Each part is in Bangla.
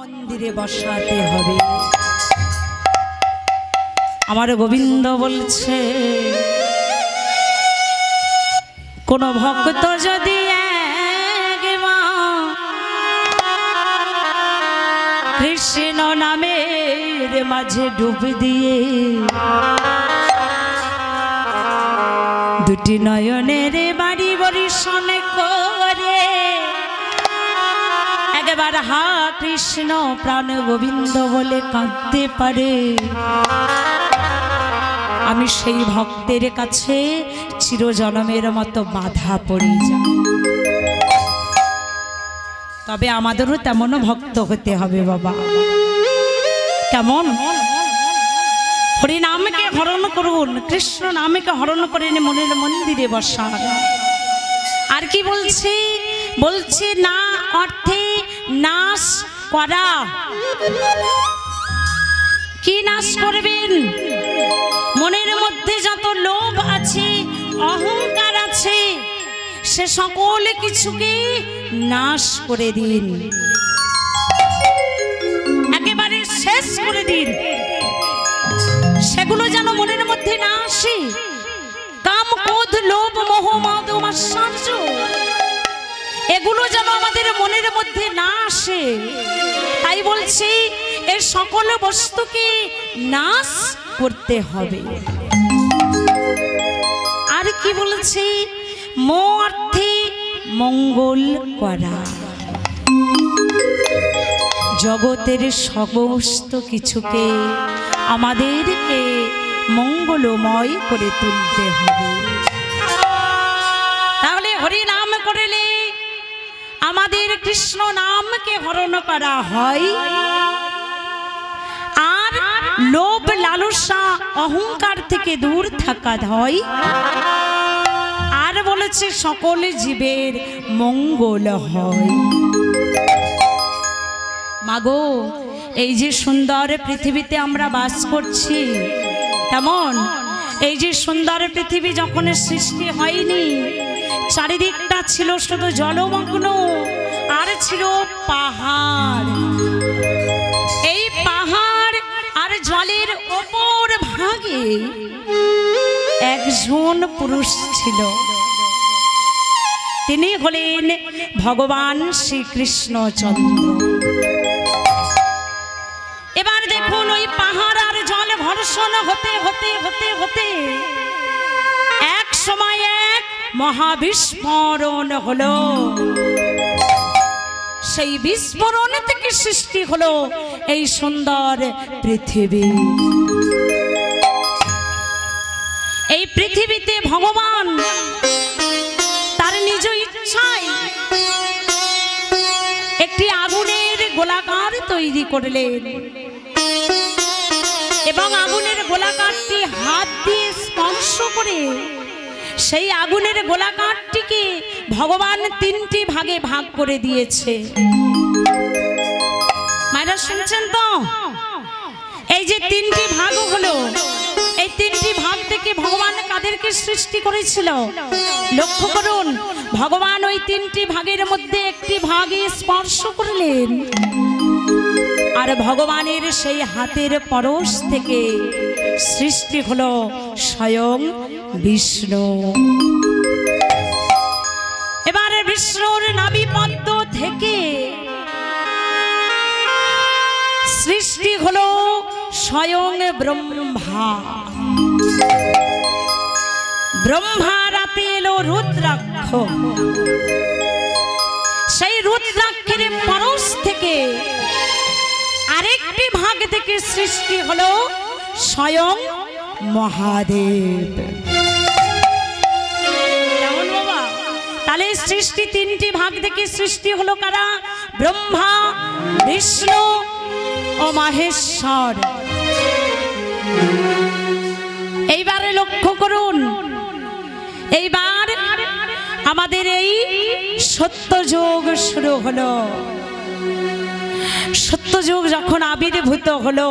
মন্দিরে বসাতে হবে। আমার গোবিন্দ বলছে কোন ভক্ত যদি কৃষ্ণ নামের মাঝে ডুব দিয়ে দুটি নয়নের বাড়ি বরিশন করে একবার হা কৃষ্ণ প্রাণ গোবিন্দ বলে কাঁদতে পারে, আমি সেই ভক্তের কাছে চিরজনমের মতো বাধা পড়ে যাই। তবে আমাদেরও তেমনও ভক্ত হতে হবে বাবা। কেমন? হরি নামকে হরণ করুন, কৃষ্ণ নামকে হরণ করে মনের মন্দিরে বসান। আর কি বলছি? বলছি না অর্থে নাশ করা। কি নাশ করবেন? মনের মধ্যে যত লোভ আছে, অহংকার আছে, সে সকল কিছুকে নাশ করে দিন, একেবারে শেষ করে দিন। সেগুলো যেন মনের মধ্যে না আসে। কাম, ক্রোধ, লোভ, মোহ, মদ, মাৎসর্য, এগুলো যেন আমাদের মনের মধ্যে না আসে। তাই বলছি এই সকল বস্তুকে নাশ করতে হবে। আর কি বলছি? অর্থে মঙ্গল করা। জগতের সমস্ত কিছুকে আমাদেরকে মঙ্গলময় করে তুলতে হবে। তাহলে হরি নাম করলে আমাদের কৃষ্ণ নামকে হরণ করা হয়, আর লোভ, লালসা, অহংকার থেকে দূর থাকা হয়। আর বলেছে সকল জীবের মঙ্গল হয়। মাগো, এই যে সুন্দর পৃথিবীতে আমরা বাস করছি, কেমন? এই যে সুন্দর পৃথিবী যখন সৃষ্টি হয়নি, চারিদিকটা ছিল শুধু জলমগ্ন, আর ছিল পাহাড়। এই পাহাড় আর জলের ওপর ভাগে একজন পুরুষ ছিল, তিনি হলেন ভগবান শ্রীকৃষ্ণচন্দ্র। এবার দেখুন, ওই পাহাড় আর জল ঘর্ষণ হতে হতে হতে হতে এক সময় এক মহাবিস্ফোরণ হলো। সেই বিস্ফোরণ থেকে সৃষ্টি হলো এই সুন্দর পৃথিবী। এই পৃথিবীতে ভগবান তার নিজ ইচ্ছায় একটি আগুনের গোলাকার তৈরি করলেন, এবং আগুনের গোলাকারটি হাত দিয়ে স্পর্শ করে সেই আগুনের গোলাকারটিকে ভগবান তিনটি ভাগে ভাগ করে দিয়েছে। মায়েরা শুনছেন তো? এই যে তিনটি ভাগ হলো, এই তিনটি ভাগ থেকে ভগবান কাদেরকে সৃষ্টি করেছিল? লক্ষ্য করুন, ভগবান ওই তিনটি ভাগের মধ্যে একটি ভাগে স্পর্শ করলেন, আর ভগবানের সেই হাতের পরশ থেকে সৃষ্টি হলো স্বয়ং বিষ্ণু। এবারে বিষ্ণুর নাভিপদ্ম থেকে সৃষ্টি হলো স্বয়ং ব্রহ্মা। ব্রহ্মা রাতে এলো রুদ্রাক্ষ, সেই রুদ্রাক্ষের পরশ থেকে আরেকটি ভাগ থেকে সৃষ্টি হলো স্বয়ং মহাদেব। কেমন বাবা? তাহলে সৃষ্টি তিনটি ভাগ থেকে সৃষ্টি হলো কারা? ব্রহ্মা, বিষ্ণু ও মহেশ্বর। এইবারে লক্ষ্য করুন, এইবার আমাদের এই সত্যযুগ শুরু হলো। সত্যযুগ যখন আবির্ভূত হলো,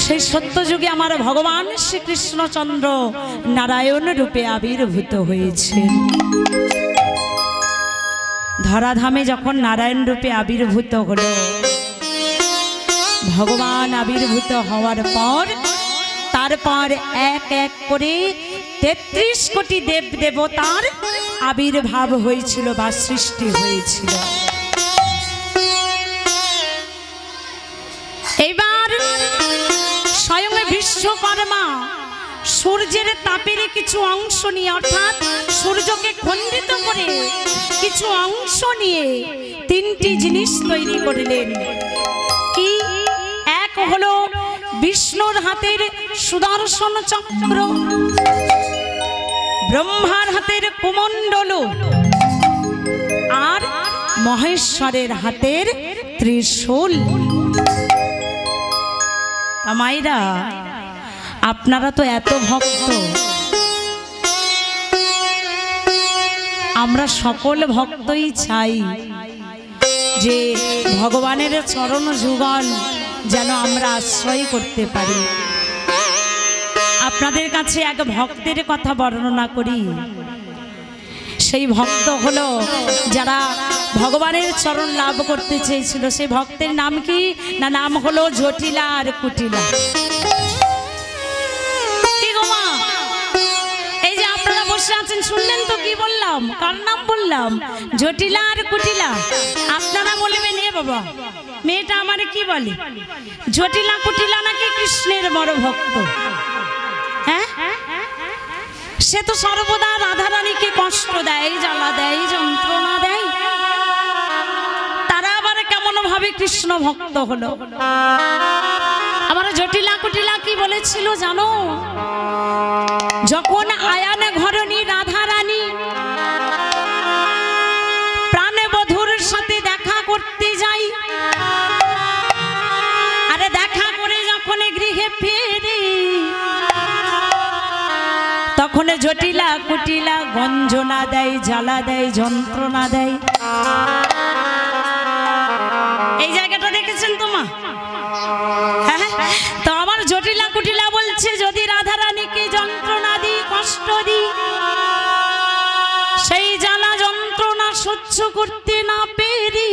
সেই সত্যযুগে আমার ভগবান শ্রীকৃষ্ণচন্দ্র নারায়ণ রূপে আবির্ভূত হয়েছেন। ধরাধামে যখন নারায়ণ রূপে আবির্ভূত হলো, ভগবান আবির্ভূত হওয়ার পর তারপর এক এক করে ৩৩ কোটি দেব দেবতার আবির্ভাব হয়েছিল বা সৃষ্টি হয়েছিল। এবার স্বয়ং বিশ্বকর্মা সূর্যের তাপের কিছু অংশ নিয়ে, অর্থাৎ সূর্যকে খণ্ডিত করে কিছু অংশ নিয়ে ৩টি জিনিস তৈরি করলেন। কি? এক হলো বিষ্ণুর হাতের সুদর্শন চক্র, ব্রহ্মার হাতের কুমণ্ডল আর মহেশ্বরের হাতের ত্রিশূল। মায়েরা, আপনারা তো এত ভক্ত, আমরা সকল ভক্তই চাই যে ভগবানের চরণ যুগল যেন আমরা আশ্রয় করতে পারি। আপনাদের কাছে এক ভক্তের কথা বর্ণনা করি। সেই ভক্ত হলো যারা ভগবানের চরণ লাভ করতে চেয়েছিল। সেই ভক্তের নাম কি না? নাম হলো জটিলা আর কুটিলা। এই যে আপনারা বসে আছেন, শুনলেন তো কি বললাম? কার নাম বললাম? জটিলা আর কুটিলা। আপনারা বলবেন এ বাবা, মেয়েটা আমার কি বলে? জটিলা কুটিলা নাকি কৃষ্ণের বড় ভক্ত? হ্যাঁ, সে তো সর্বদা রাধারানীকে কষ্ট দেয়, জ্বালা দেয়, যন্ত্রণা দেয়। তারা আবার কেমন ভাবে কৃষ্ণ ভক্ত হলো? আমার জটিলা কুটিলা কি বলেছিল জানো? যখন আয়ান ঘরণী রাধারানী প্রাণবধূর সাথে দেখা করতে যাই, আরে দেখা করে যখন গৃহে ফিরে, তখন জটিলা কুটিলা গঞ্জনা দেয়, জ্বালা দেয়, যন্ত্রণা দেয়। এই জায়গাটা দেখেছেন তো মা? হ্যাঁ, তো আমার জটিলা কুটিলা বলছে, যদি রাধারানীকে যন্ত্রণা দিই, কষ্ট দিই, সেই জ্বালা যন্ত্রণা সহ্য করতে না পেরে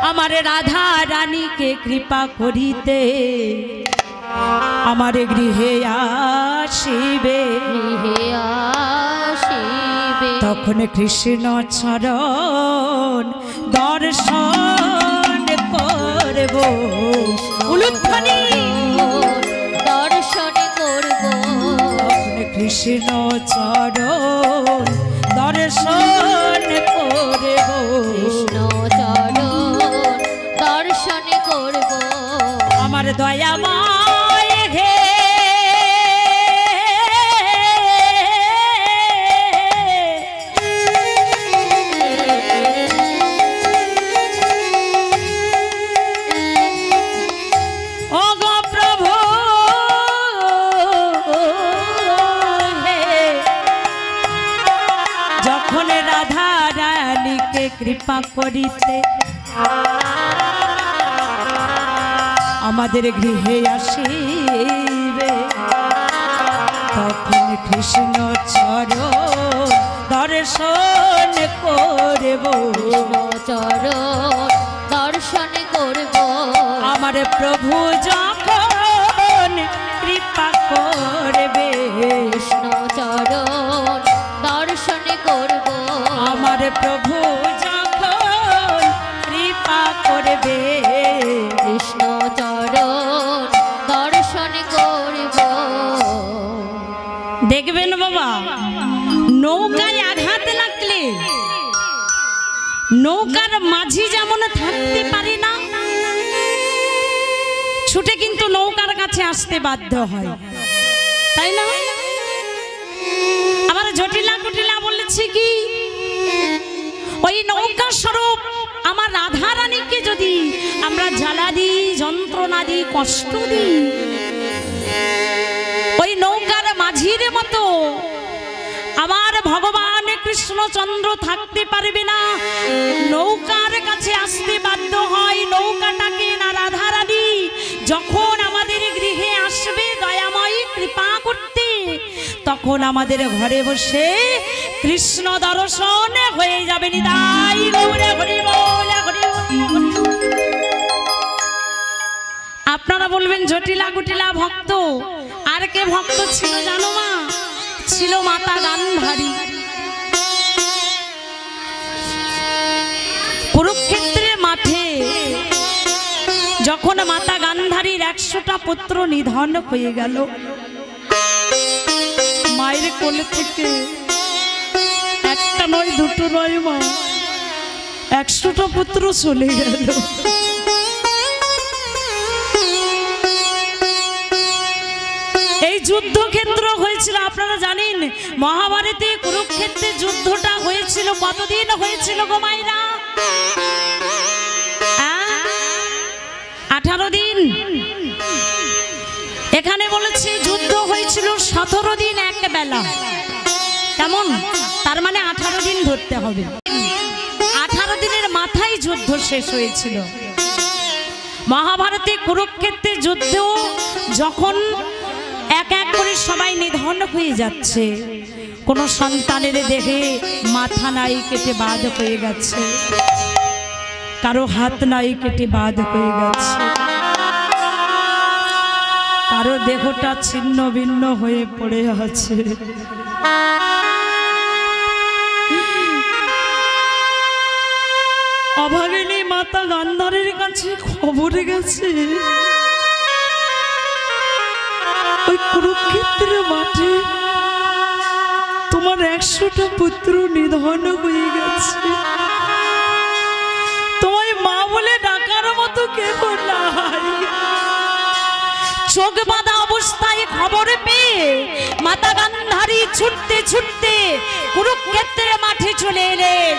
আমার রাধা রানীকে কৃপা করিতে আমার গৃহে আসিবে, তখন কৃষ্ণ চরণ দর্শন করব, উলুধ্বনি দর্শন করব, তখন কৃষ্ণ চরণ দর্শন করব, কৃষ্ণ চরণ দর্শন করব, আমার দয়াময় কৃপা করিতে আমাদের গৃহে আসিবে, তখন কৃষ্ণ চরণ দর্শন করব, চরণ দর্শন করব, আমার প্রভু যখন কৃপা করবে, কৃষ্ণ চরণ দর্শন করব, আমার প্রভু যখন কৃপা করবে, কৃষ্ণ চরণ দর্শন করব। দেখবেন বাবা, নৌকায় আঘাত লাগলে নৌকার মাঝি যেমন থাকতে পারে না, ছুটে কিন্তু নৌকার কাছে আসতে বাধ্য হয়, তাই না? আবার জটিলা কুটিলা বলেছি কি, ওই নৌকা স্বরূপ আমার রাধা রানীকে যদি আমরা জ্বালা দিই, যন্ত্রণা দিই, কষ্ট দিই, ওই নৌকার মাঝির মতো আমার ভগবান কৃষ্ণচন্দ্র থাকতে পারবে না, নৌকার কাছে আসতে বাধ্য হয়। নৌকাটাকে না রাধা রানী যখন আমাদের গৃহে আসবে দয়াময়ী কৃপা করতে, তখন আমাদের ঘরে বসে কৃষ্ণ দর্শন হয়ে যাবে। নিতাই গৌরে হরি বল, হরি বল। জটিলা গুটিলা ভক্ত, আর কে ভক্ত ছিল জানো মা? ছিল মাতা গান্ধারী। কুরুক্ষেত্রের মাঠে যখন মাতা গান্ধারীর 100টা পুত্র নিধন হয়ে গেল, মায়ের কোলে থেকে একটা নয় দুটো নয় মা, 100টা পুত্র চলে গেল। এই যুদ্ধক্ষেত্র হয়েছিল, আপনারা জানেন মহাভারতে কুরুক্ষেত্রে যুদ্ধটা হয়েছিল কতদিন হয়েছিল গো মায়েরা? 18 দিন। এখানে বলেছে যুদ্ধ হয়েছিল 17 দিন এক বেলা। কেমন? তার মানে 18 দিন ধরতে হবে। 18 দিনের মাথায় যুদ্ধ শেষ হয়েছিল। মহাভারতে কুরুক্ষেত্রের যুদ্ধ যখন এক এক করে সবাই নিধন হয়ে যাচ্ছে, কোন সন্তানের দেহে মাথা নাই কেটে বাদ হয়ে গেছে, কারো হাত নাই কেটে বাদ হয়ে গেছে, কারো দেহটা ছিন্ন ভিন্ন হয়ে পড়ে আছে। অভাগিনী মাতা গান্ধারীর কাছে খবর গেছে ওই কুরুক্ষেত্রের মাঠে তোমার 100টা পুত্র নিধন হয়ে গেছে, তোমায় মা বলে ডাকার মতো কেউ নাই। চোখ বাঁধা অবস্থায় খবর পেয়ে মাতা গান্ধারী ছুটতে ছুটতে কুরুক্ষেত্রের মাঠে চলে এলেন।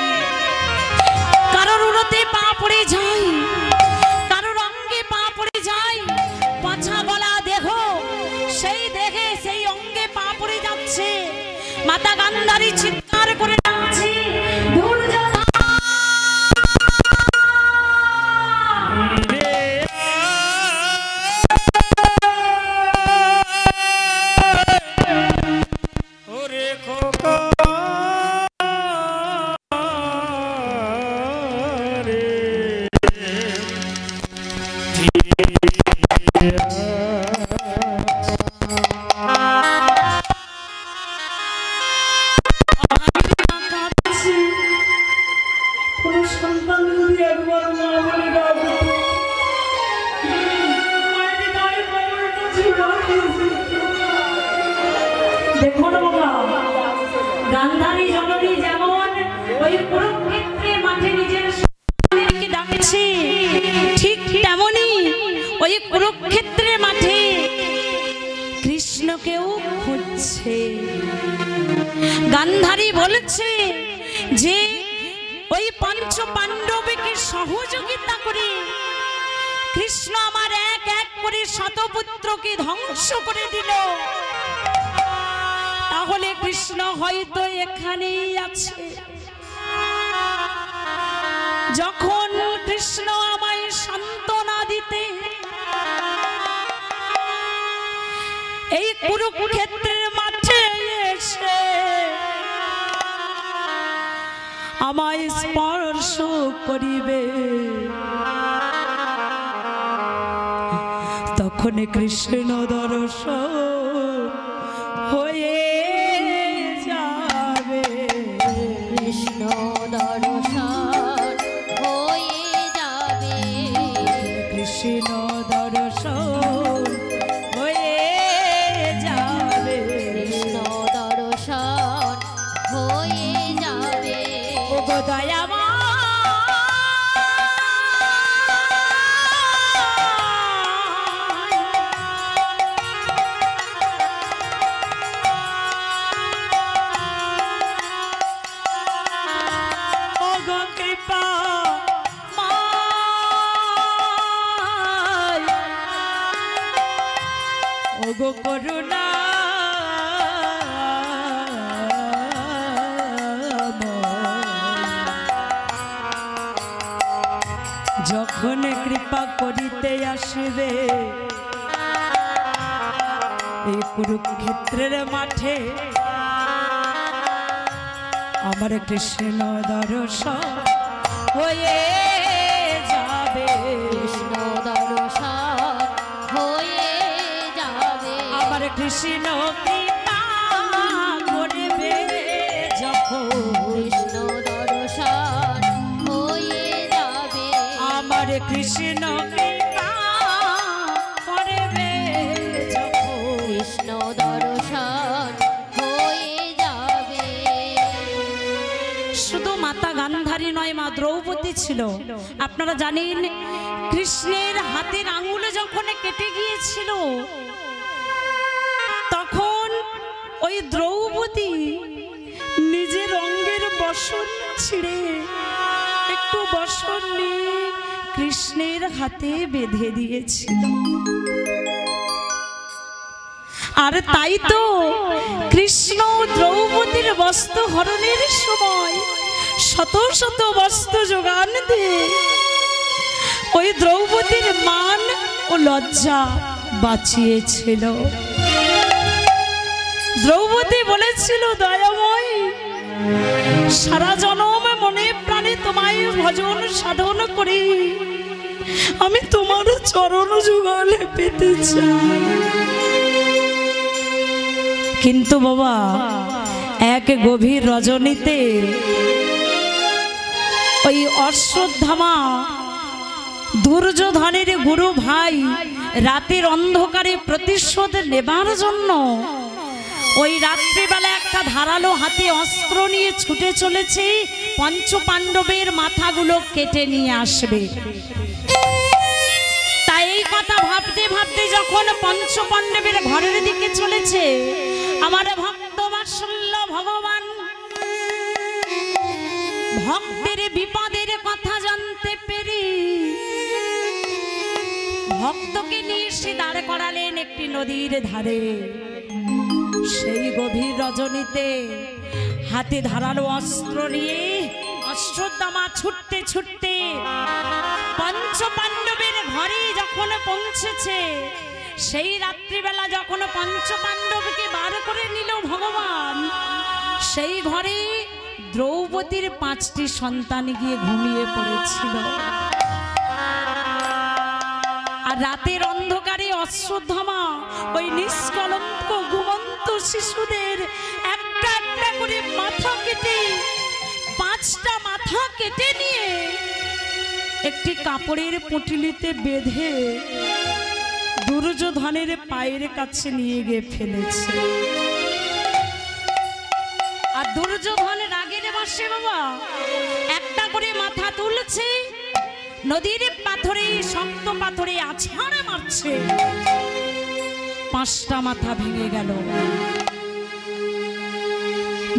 কারোর উড়োতে পা পড়ে যায়, কারোর অঙ্গে পা পড়ে যায়, পাছা গলা দেহ, সেই দেহে সেই অঙ্গে পা পড়ে যাচ্ছে। মাতা গান্ধারী চিৎকার করে ডাকছে, গান্ধারী জননী যেমন ওই কুরুক্ষেত্রের মাঠে নিজের সন্তানকে ডাকছে, ঠিক তেমনি ওই কুরুক্ষেত্রের মাঠে কৃষ্ণকেও খুঁজছে। গান্ধারী বলছে যে ওই পঞ্চ পাণ্ডবকে সহযোগিতা করে কৃষ্ণ আমার এক এক করে শতপুত্রকে ধ্বংস করে দিল, তাহলে কৃষ্ণ হয়তো এখানেই আছে। যখন কৃষ্ণ আমায় সান্ত্বনা দিতে এই কুরুক্ষেত্রের মাঠে এসে আমায় স্পর্শ করিবে, তখন কৃষ্ণ দর্শন হয়ে যাবে, কৃষ্ণ দর্শন হয়ে যাবে, কৃষ্ণ দর্শন হয়ে যাবে, কৃষ্ণ দর্শন হয়ে যাবে। ও গো দয়াময়, ও গো কৃপা মায়, ও গো করুণা, যখন কৃপা করিতে আসবে এই কুরুক্ষেত্রের মাঠে, আমার কৃষ্ণ দর্শন হয়ে যাবে, কৃষ্ণ দর্শন হয়ে কৃষ্ণ কৃপা করবে যখন, কৃষ্ণ দর্শন হয়ে যাবে, আমার কৃষ্ণ কৃপা করবে যখন, কৃষ্ণ দর্শন হয়ে যাবে। শুধু মাতা গান্ধারী নয়, মা দ্রৌপদী ছিল। আপনারা জানেন কৃষ্ণের হাতের আঙুলে যখন কেটে গিয়েছিল, তখন ওই দ্রৌপদী নিজের অঙ্গের বসন ছিঁড়ে একটু বসন নিয়ে কৃষ্ণের হাতে বেঁধে দিয়েছিল। আর তাই তো কৃষ্ণ দ্রৌপদীর বস্ত্র হরণের সময় শত শত বস্ত্র যোগান দিয়ে ওই দ্রৌপদীর মান ও লজ্জা বাঁচিয়েছিল। দ্রৌপদী বলেছিল, দয়াময়, সারা জনম মনে প্রাণে তোমায় ভজন সাধন করি আমি তোমার চরণ যুগলে পেতে চাই। কিন্তু বাবা, এক গভীর রজনীতে ওই অশ্বত্থামা দুর্যোধনের গুরু ভাই রাতের অন্ধকারে প্রতিশোধ নেবার জন্য ওই রাত্রিবেলা একটা ধারালো হাতে অস্ত্র নিয়ে ছুটে চলেছে, পঞ্চ পাণ্ডবের মাথাগুলো কেটে নিয়ে আসবে। তাই এই কথা ভাবতে ভাবতে যখন পঞ্চ পাণ্ডবের ঘরের দিকে চলেছে, আমার ভক্ত বাৎসল্য ভগবান ভক্তের বিপদের কথা জানতে পেরে ভক্তকে নিয়ে সে দাঁড় করালেন একটি নদীর ধারে। সেই গভীর রজনীতে হাতে ধারালো অস্ত্র নিয়ে অশ্বত্থামা ছুটতে ছুটতে পঞ্চ পাণ্ডবের ঘরে যখন পৌঁছেছে, সেই রাত্রিবেলা যখন পঞ্চ পাণ্ডবকে বার করে নিল ভগবান, সেই ঘরে দ্রৌপদীর 5টি সন্তান গিয়ে ঘুমিয়ে পড়েছিল। আর রাতের অন্ধকারে অশ্বত্থামা ওই নিষ্কলঙ্ক ঘুমন্ত শিশুদের একটা একটা করে মাথা কেটে, 5টা মাথা কেটে নিয়ে একটি কাপড়ের পুঁটুলিতে বেঁধে দুর্যোধনের পায়ের কাছে নিয়ে গিয়ে ফেলেছে। আর দুর্যোধন রাগের বশে বাবা একটা করে মাথা তুলছে, নদীর পাথরে, শক্ত পাথরে আছাড় মারছে, 5টা মাথা ভেঙে গেল।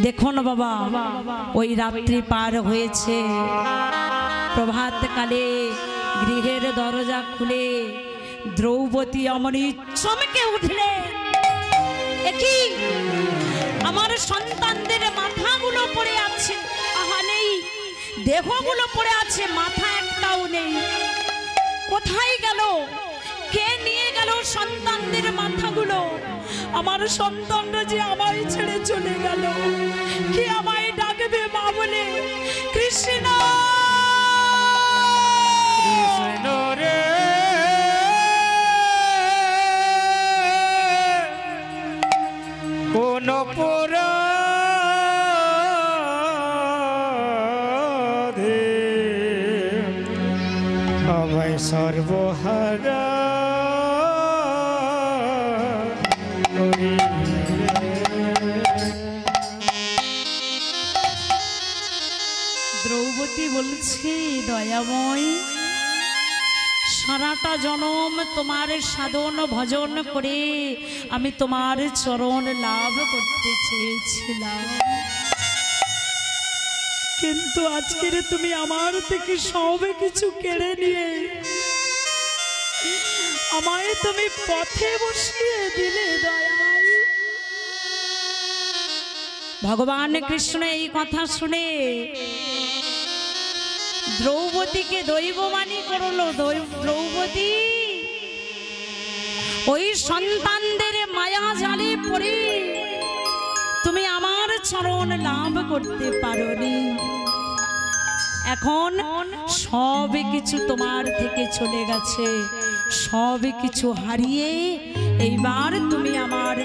দেখুন বাবা, ওই রাত্রি পার হয়েছে, প্রভাতকালে গৃহের দরজা খুলে দ্রৌপদী অমনি চমকে উঠলেন। একই আমার সন্তানদের মাথাগুলো পড়ে আছে, আহা নেই, দেহগুলো পড়ে আছে, মাথা একটাও নেই। কোথায় গেল? কে নিয়ে গেল সন্তানদের মাথাগুলো? আমার সন্তানরা যে আমায় ছেড়ে চলে গেল, কে আমায় ডাকবে মা বলে? কৃষ্ণ কৃষ্ণ রে কোন পরাধে অভয় সর্বহারা দ্রৌপদী বলছি, দয়াময়, সারাটা জনম তোমার সাধন ভজন করে আমি তোমার চরণ লাভ করতে চেয়েছিলাম, কিন্তু আজকের তুমি আমার থেকে সবে কিছু কেড়ে নিয়ে আমায় তুমি পথে বসিয়ে দিলে। দয়াল ভগবান কৃষ্ণ এই কথা শুনে দ্রৌপদীকে দৈববাণী করলো, দ্রৌপদী ওই সন্তানদের মায়া জালে পড়ে তুমি আমার চরণ লাভ করতে পারোনি, এখন সব কিছু তোমার থেকে চলে গেছে, সব কিছু হারিয়ে এইবার তুমি আমার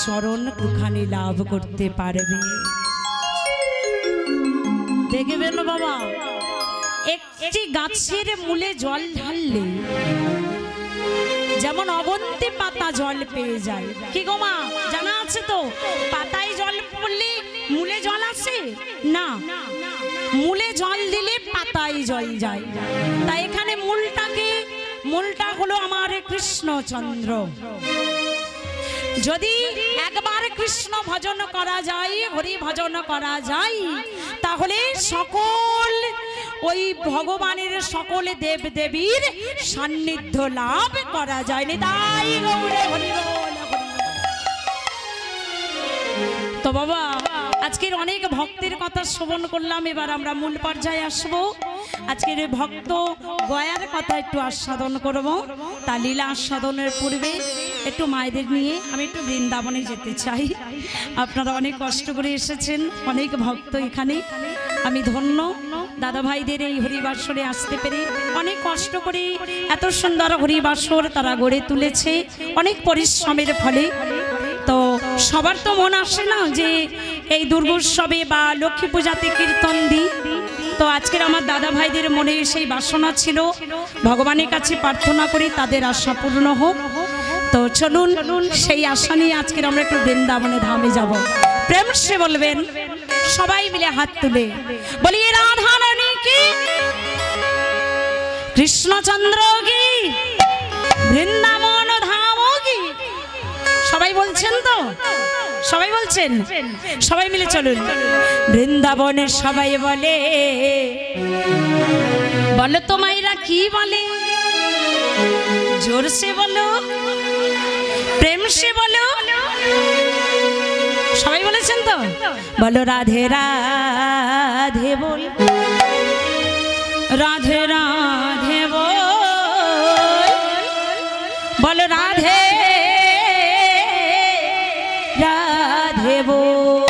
চরণ দুখানি লাভ করতে পারবে। দেখবেন বাবা, একটি গাছের মূলে জল ঢাললে যেমন অগন্তি পাতা জল পেয়ে যায়, কি গো মা জানা আছে তো? পাতায় জল পড়লে মূলে জল আসে না, মূলে জল দিলে পাতায় জল যায়। তাই এখানে মূলটা হলো আমার কৃষ্ণচন্দ্র। যদি একবার কৃষ্ণ ভজন করা যায়, হরি ভজন করা যায়, তাহলে সকল ওই ভগবানের সকল দেব দেবীর সান্নিধ্য লাভ করা যায়। তাই গৌরে হরি বল। তো বাবা, আজকের অনেক ভক্তের কথা শ্রবণ করলাম, এবার আমরা মূল পর্যায়ে আসব। আজকের ভক্ত গয়ার কথা একটু আস্বাদন করব। তা লীলা আস্বাদনের পূর্বে একটু মায়েদের নিয়ে আমি একটু বৃন্দাবনে যেতে চাই। আপনারা অনেক কষ্ট করে এসেছেন, অনেক ভক্ত এখানে, আমি ধন্য। দাদা ভাইদের এই হরিবাসরে আসতে পেরে অনেক কষ্ট করে এত সুন্দর হরিবাসর তারা গড়ে তুলেছে অনেক পরিশ্রমের ফলে। তো সবার তো মন আসে না যে এই দুর্গোৎসবে বা লক্ষ্মী পূজাতে কীর্তন দিই। তো আজকের আমার দাদা ভাইদের মনে সেই বাসনা ছিল, ভগবানের কাছে প্রার্থনা করি তাদের আশা পূর্ণ হোক। তো চলুন সেই আশা নিয়ে আজকের আমরা একটু বৃন্দাবনে ধামে যাব। প্রেম সে বলবেন সবাই মিলে হাত তুলে বলি রাধা রানী কি, কৃষ্ণচন্দ্র কি, বৃন্দাবন ধাম কি। সবাই বলছেন তো? সবাই বলছেন? সবাই মিলে চলুন। বৃন্দাবনে সবাই বলে, বলো তো মায়েরা কি বলে, জোরসে বলো, প্রেম সে বলো। সবাই বলেছেন তো? বলো রাধে রাধে বল, রাধে রাধে বল, বলো রাধে রাধে বল।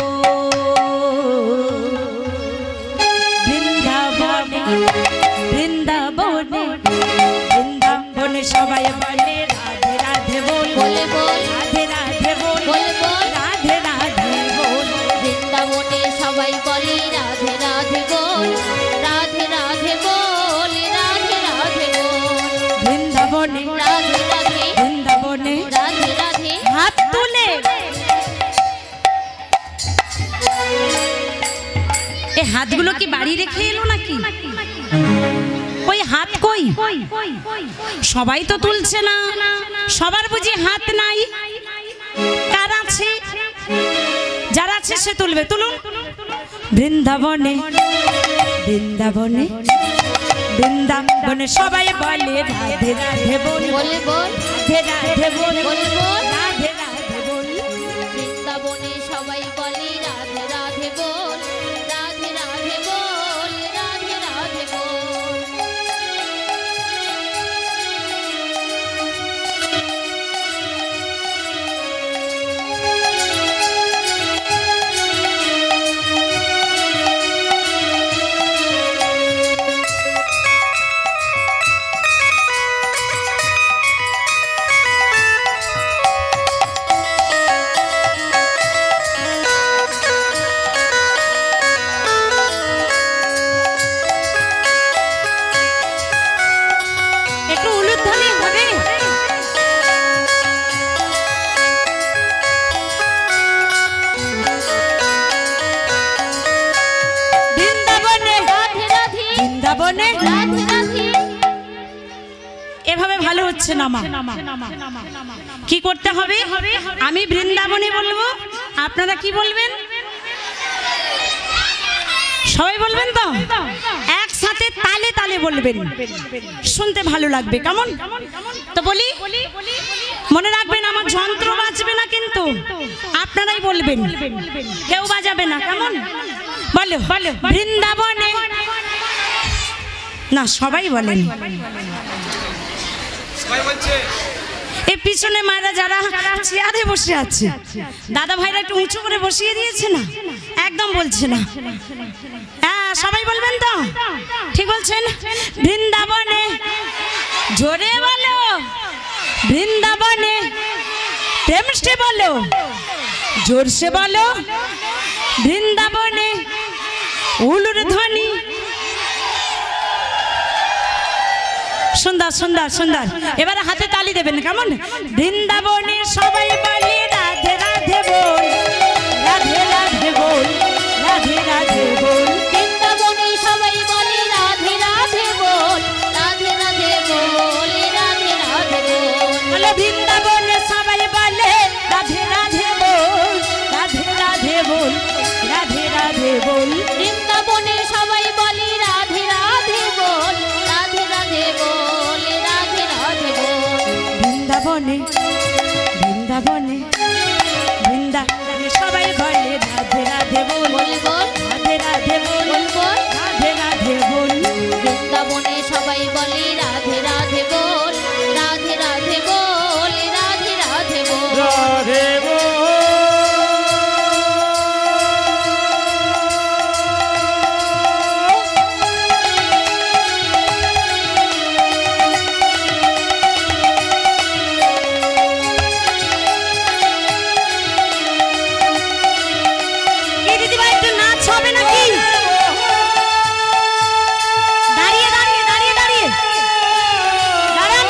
বৃন্দাবনে বৃন্দাবনে বৃন্দাবনে সবাই বলে রাধে রাধে বল, বলে বল, রাধে রাধে বল, বলে বল, রাধে রাধে বল। বৃন্দাবনে সবাই বলে রাধে রাধে বল, রাধে রাধে বল, রাধে রাধে বল। বৃন্দাবনে রাধে রাধে, বৃন্দাবনে রাধে রাধে, হাত তুলে এই হাতগুলো কি বাড়ি রেখে এলো নাকি? ওই হাত কই? সবাই তো তুলছে না, সবার বুঝি হাত নাই। কার আছে? যারা আছে সে তুলবে, তুলুন। বৃন্দাবনে বৃন্দাবনে বৃন্দাবনে সবাই বলে রাধে রাধে বল, বলে বল, রাধে রাধে বল, বলে বল, রাধে রাধে বল। বৃন্দাবনে সবাই বলে রাধে রাধে বল, রাধে রাধে বল, রাধে রাধে বল। একটু উলুধ্বনি হবে। বৃন্দাবনে রাধে রাধে, বৃন্দাবনে রাধে রাধে। এভাবে ভালো হচ্ছে না মা। কি করতে হবে? আমি বৃন্দাবনে বলবো, আপনারা কি বলবেন? সবাই বলবেন তো? একসাথে তালে তালে বলবেন, শুনতে ভালো লাগবে। কেমন? তো বলি, মনে রাখবেন আমার যন্ত্র বাজবে না কিন্তু, আপনারাই বলবেন, কেউ বাজাবে না। কেমন? বলো বলো। বৃন্দাবনে না, সবাই বলেন। এই পিছনে মায়েরা যারা চেয়ারে বসে আছে, দাদা ভাইরা একটু উঁচু করে বসিয়ে দিয়েছে না, একদম বলছে না। হ্যাঁ সবাই বলবেন তো, ঠিক বলছেন। বৃন্দাবনে জোরে বলো, বৃন্দাবনে প্রেমসে বলো, জোরসে বলো, বৃন্দাবনে উলুর ধ্বনি। সুন্দর সুন্দর সুন্দর, এবারে হাতে তালি দেবেন কেমন। বৃন্দাবনে সবাই বলে রাধে রাধে বল, রাধে রাধে বল, রাধে রাধে বল। বৃন্দাবনে সবাই বলে রাধে রাধে বল, রাধে রাধে বল, রাধে রাধে বল। বলো বৃন্দাবনে সবাই বলে রাধে রাধে বল, রাধে রাধে বল, রাধে রাধে বল। বৃন্দাবনে সবাই বলে রাধে রাধে বল, রাধে রাধে বল, রাধে রাধে বল। বৃন্দাবনে বৃন্দাবনে বৃন্দাবনে সবাই বলে রাধে রাধে বল, বল বল, রাধে রাধে বল, বল বল। রাধে রাধে বল। বৃন্দাবনে সবাই বলে রাধে রাধে বল, রাধে রাধে বল, রাধে রাধে বল। রাধে বল। কি দিদিভাই একটু নাচ হবে নাকি? দাঁড়িয়ে দাঁড়িয়ে দাঁড়িয়ে দাঁড়িয়ে দাঁড়ান।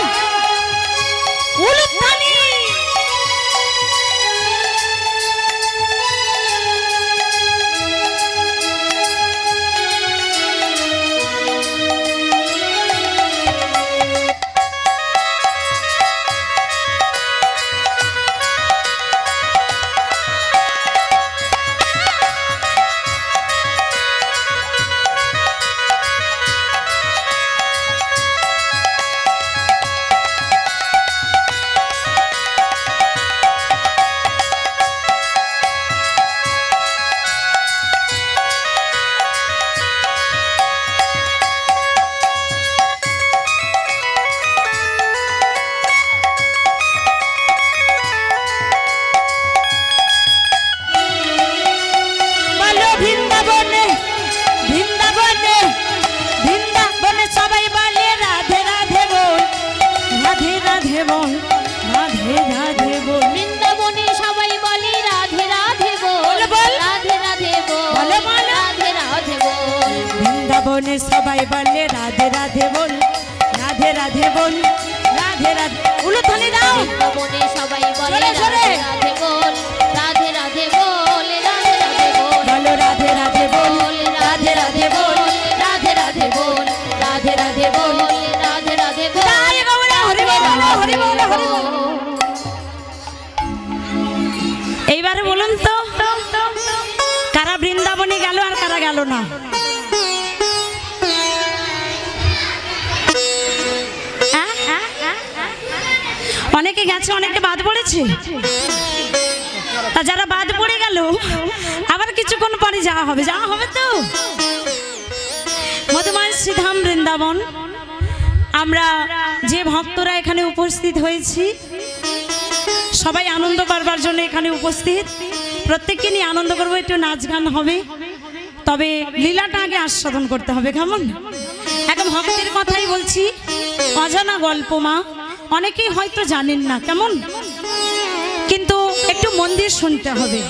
উলুধ্বনি। বলো বৃন্দাবনে বৃন্দাবনে বৃন্দাবনে সবাই বলে রাধে রাধে বল, রাধে রাধে বল, রাধে রাধে বল। বৃন্দাবনে সবাই বলে রাধে রাধে বল, বলো বল। রাধে রাধে বল, বলো বলো। রাধে রাধে বল। বৃন্দাবনে সবাই বলে রাধে রাধে বল, রাধে রাধে বল, রাধে রাধে। উলুধ্বনি দাও। বৃন্দাবনে সবাই বলে জোরে, জোরে। রাধে রাধে বল, রাধে রাধে বল, রাধে রাধে বল। বলো রাধে রাধে বল, রাধে রাধে বল, রাধে রাধে বল, রাধে রাধে বল, রাধে রাধে বল। জয় গৌরা, হরি বল, হরি বল, হরি বল। এইবারে বলুন তো কারা বৃন্দাবনে গেল আর কারা গেল না? অনেকে গেছে, অনেকে বাদ পড়েছে। তা যারা বাদ পড়ে গেল আবার কিছুক্ষণ পরে যাওয়া হবে, যাওয়া হবে তো। মধুমায় শ্রীধাম বৃন্দাবন আমরা যে ভক্তরা এখানে উপস্থিত হয়েছি সবাই আনন্দ করবার জন্য এখানে উপস্থিত। প্রত্যেককে নিয়ে আনন্দ করবো, একটু নাচ গান হবে, তবে লীলাটা আগে আস্বাদন করতে হবে কেমন। এখন ভক্তের কথাই বলছি, অজানা গল্প মা, অনেকেই হয়তো জানেন না কেমন, কিন্তু একটু মন দিয়ে শুনতে হবে,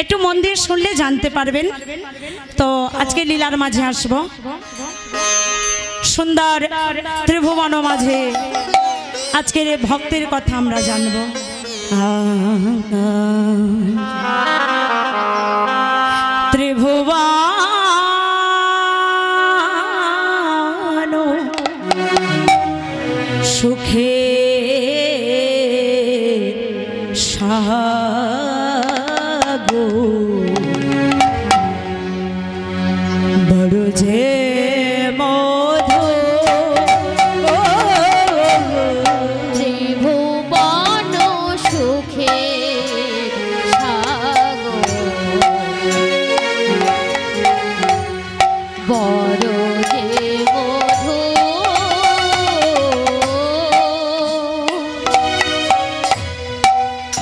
একটু মন দিয়ে শুনলে জানতে পারবেন। তো আজকে লীলার মাঝে আসবো, সুন্দর ত্রিভুবন মাঝে আজকের ভক্তের কথা আমরা জানবো। ত্রিভুবন সুখে সাগো বড় যে মধু ত্রিভুবন সুখে সাগর বড় যে মধু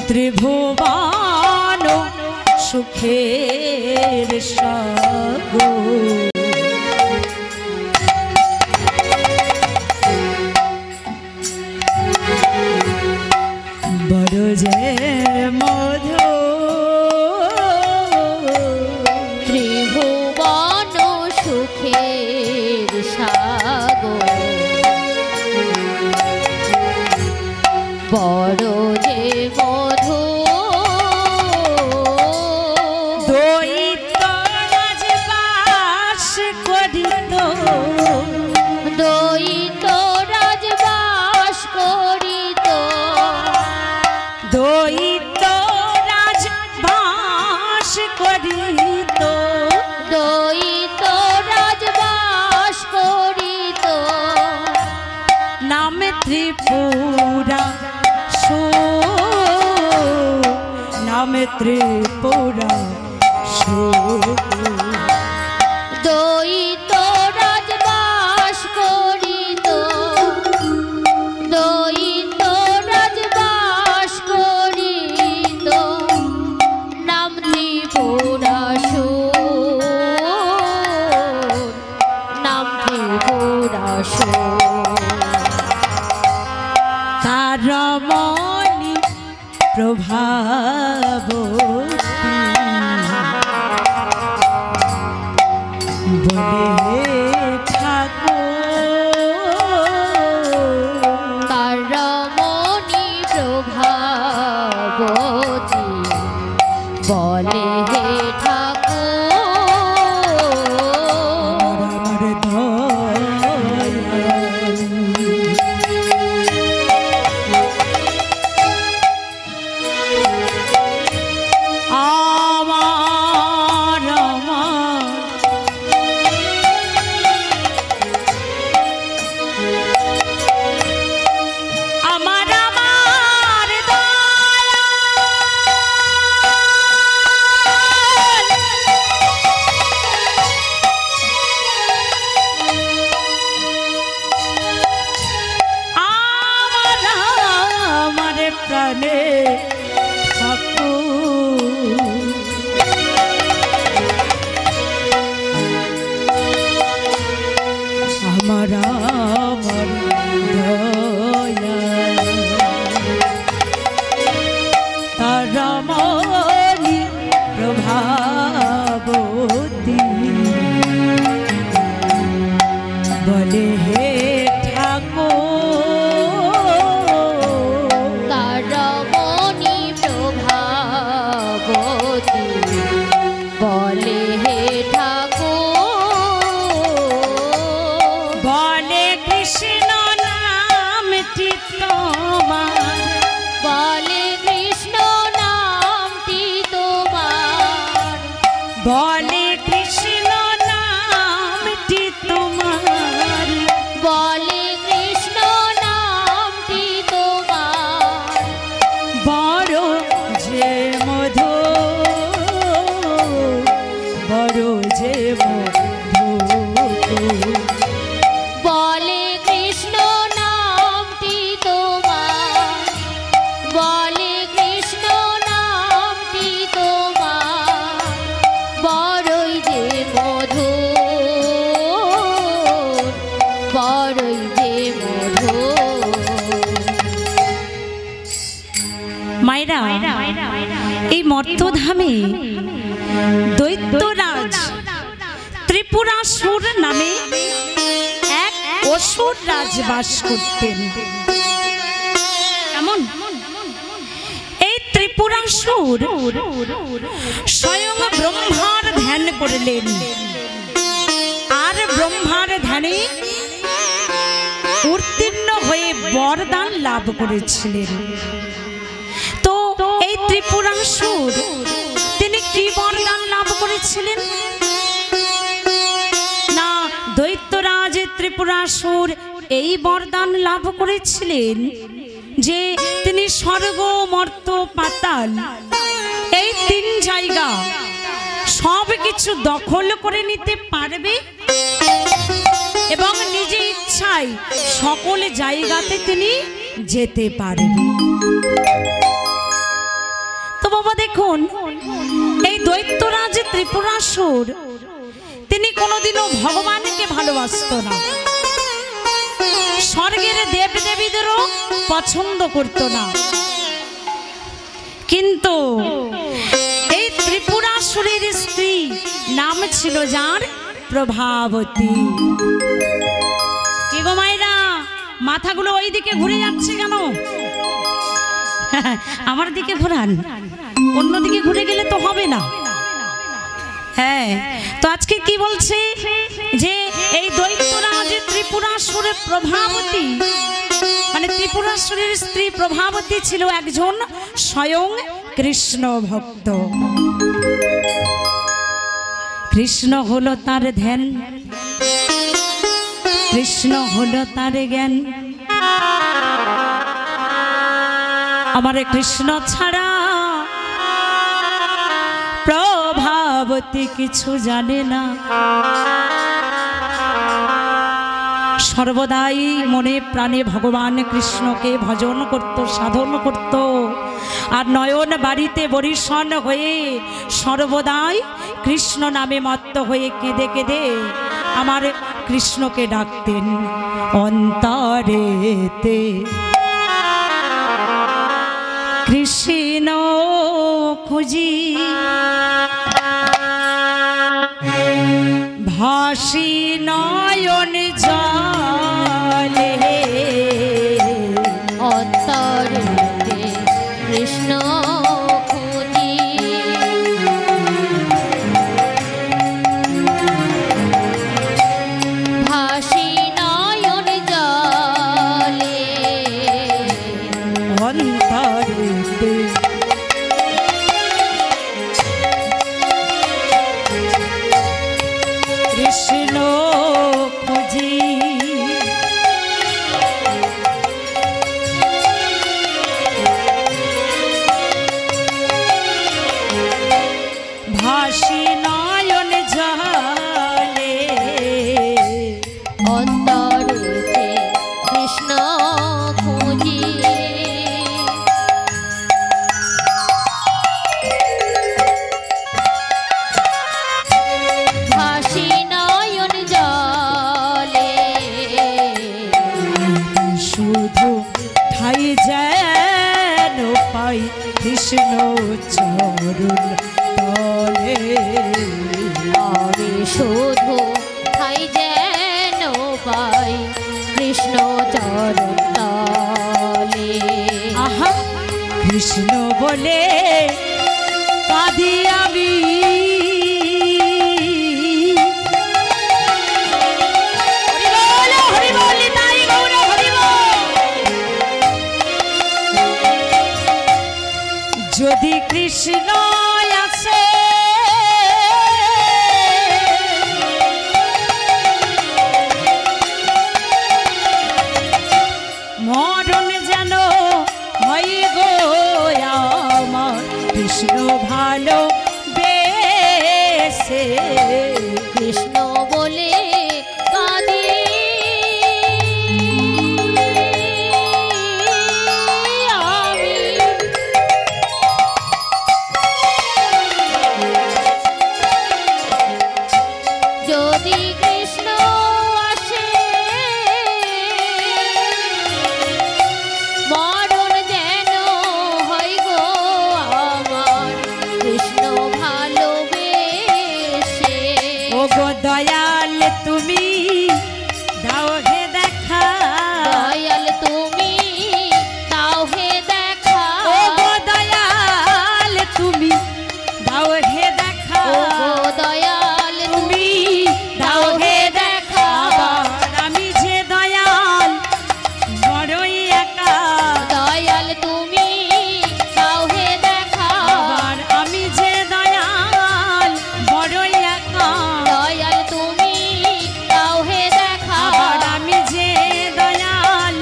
ত্রিভুবন সুখের সাগর গো বড় যে মধু দৈত্য রাজবাস করিত দৈত্য রাজবাস করিত দৈত্য রাজবাস করিত দৈত্য রাজবাস করিত নাম ত্রিপুরা নাম ত্রিপুরা দৈত্য রাজবাস করিত দৈত্য রাজবাস করিত নাম ত্রিপুরাসুর নাম ত্রিপুরাসুর তার মনি প্রভাব বলে ঠাকুর তার রমণী প্রভাবতী বলে হে ঠাকুর আমার দয়াল প্রাণে আমার আমার দয়া তার মনি প্রভাবতী বলে হে ঠাকুর তার রমণী প্রভাবতী বলে হে ঠাকুর বলে কৃষ্ণ নামটি তোমার বলে কৃষ্ণ নামটি তোমার বলে কৃষ্ণ নামটি তোমার বলে কৃষ্ণ নামটি তোমার বড় যে মধু বড় যে মধু বলে কৃষ্ণ নামটি তোমার বলে কৃষ্ণ নামটি তোমার বড়ই যে মধু বড়ই যে মধু মায়েরা এই মর্তধামে দৈত্যরাজ ত্রিপুরাসুর নামে এক অসুর রাজ বাস করতেন। এমন এই ত্রিপুরাসুর স্বয়ং ব্রহ্মার ধ্যান করলেন আর ব্রহ্মার ধ্যানে উত্তীর্ণ হয়ে বরদান লাভ করেছিলেন। তো এই ত্রিপুরাসুর তিনি কি বরদান লাভ করেছিলেন না দৈত্যরাজ ত্রিপুরাসুর এই বরদান লাভ করেছিলেন যে তিনি স্বর্গ মর্ত পাতাল এই তিন জায়গা সব কিছু দখল করে নিতে পারবে এবং নিজ ইচ্ছায় সকল জায়গাতে তিনি যেতে পারবে। তো বাবা দেখুন এই দৈত্যরাজ ত্রিপুরাসুর তিনি কোনোদিনও ভগবানকে ভালোবাসতো না, স্বর্গের দেব দেবীদেরও পছন্দ করতো না, কিন্তু এই ত্রিপুরাসুরের স্ত্রী নাম ছিল যার প্রভাবতী। মাথাগুলো ওই দিকে ঘুরে যাচ্ছে কেন? আমার দিকে ঘোরান, অন্যদিকে ঘুরে গেলে তো হবে না। হ্যাঁ, তো আজকে কি বলছে যে এই দৈত্যরাজ ত্রিপুরাসুরের প্রভাবতী, মানে ত্রিপুরাসুরের স্ত্রী প্রভাবতী ছিল একজন স্বয়ং কৃষ্ণ ভক্ত। কৃষ্ণ হলো তার ধ্যান, কৃষ্ণ হলো তার জ্ঞান। আমার কৃষ্ণ ছাড়া প্রভাবতী কিছু জানে না। সর্বদাই মনে প্রাণে ভগবান কৃষ্ণকে ভজন করত, সাধন করত, আর নয়ন বাড়িতে বরিশন হয়ে সর্বদাই কৃষ্ণ নামে মত্ত হয়ে কেঁদে কেঁদে আমার কৃষ্ণকে ডাকতেন অন্তরেতে। কৃষ্ণ খুঁজি ভাসি নয়ন জলে, অন্তরেতে কৃষ্ণ খুঁজি, ভাসি নয়ন জলে, অন্তরেতে কৃষ্ণ খুঁজি ভাসি নয়ন জলে, অন্তরেতে কৃষ্ণ খুঁজি, ভাসি নয়ন জলে, শুধু ঠাই যেন পাই কৃষ্ণ চরণ তলে। আমি শুধু ঠাই যেন পাই কৃষ্ণ চরণ তলে। আহা, কৃষ্ণ বলে কাঁদি আমি, হরি বল, তাই গৌর হরি বল। যদি কৃষ্ণ আসে মরণ যেন হয় গো আমার, কৃষ্ণ ভালো বেশে। কৃষ্ণ বলে কাঁদি আমি, যদি কৃষ্ণ আসে মরণ যেন হয় গো আমার, কৃষ্ণ ভালোবেসে। ও গো দয়াল তুমি দাও হে দেখা, দয়াল তুমি দাও হে দেখা, ও গো দয়াল তুমি দাও হে দেখা, ও গো দয়াল তুমি দাও হে দেখা। আবার আমি যে দয়াল বড়ই একা, দয়াল তুমি দাও হে দেখা, আবার আমি যে দয়াল বড়ই একা, দয়াল তুমি দাও হে দেখা, আবার আমি যে দয়াল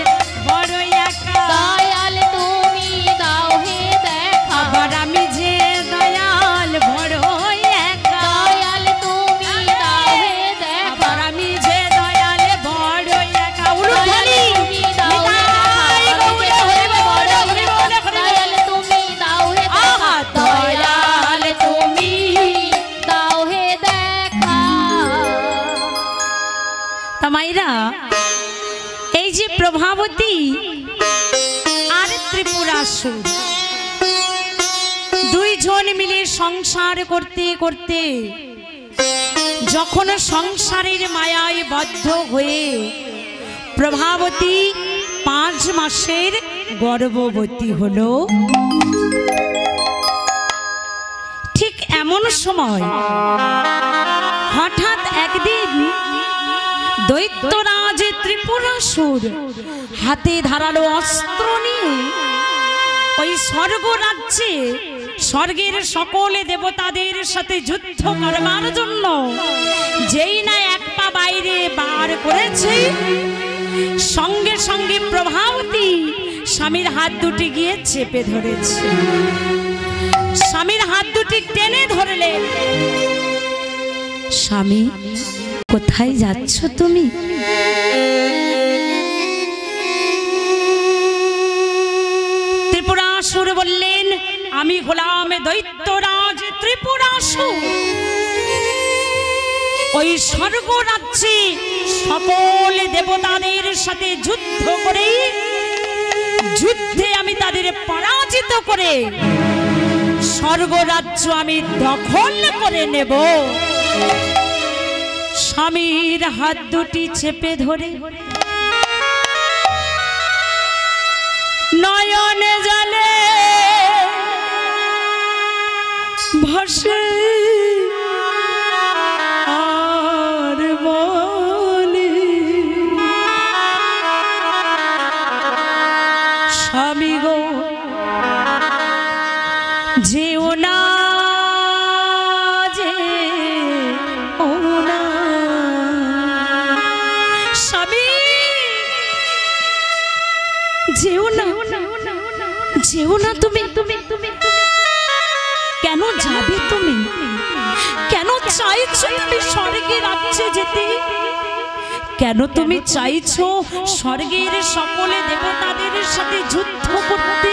বড়ই একা, দয়াল তুমি দাও হে দেখা, আবার আমি যে দয়াল বড়ই একা, দয়াল তুমি দাও হে দেখা, আবার আমি যে দয়াল বড়ই একা। উলুধ্বনি, তুমি দাও হে দেখা, দয়াল তুমি দাও হে আহা, দেখা, দয়াল তুমি দাও হে দেখা। তা মাইরা, এই যে প্রভাবতী আর ত্রিপুরাসুর দুইজন মিলে সংসার করতে করতে যখন সংসারের মায়ায় বদ্ধ হয়ে প্রভাবতী 5 মাসের গর্ভবতী হলো। ঠিক এমন সময় হঠাৎ একদিন দৈত্যরাজ ত্রিপুরাসুর হাতে ধারালো অস্ত্র নিয়ে ওই স্বর্গ রাজ্যে স্বর্গের সকল দেবতাদের সাথে যুদ্ধ করবার জন্য যেই না এক পা বাইরে বার করেছে, সঙ্গে সঙ্গে প্রভাবতী স্বামীর হাত দুটি গিয়ে চেপে ধরেছে। স্বামীর হাত দুটি টেনে ধরলে, স্বামী কোথায় যাচ্ছ তুমি? ত্রিপুরাসুর বললেন, আমি হলাম দৈত্যরাজ ত্রিপুরাসুর। ওই স্বর্গ রাজ্যে সকল দেবতাদের সাথে যুদ্ধ করে, যুদ্ধে আমি তাদের পরাজিত করে স্বর্গ রাজ্য আমি দখল করে নেব। স্বামীর হাত দুটি চেপে ধরে নয়ন জলে ভাসে আর বলে, স্বামী গো যেও না, যে ও না, স্বামী যেও না, যেও না তুমি। কেন যাবে তুমি? কেন চাইছো তুমি স্বর্গে রাজ্যে যেতে? কেন তুমি চাইছো স্বর্গের সকলে দেবতাদের সাথে যুদ্ধ করতে?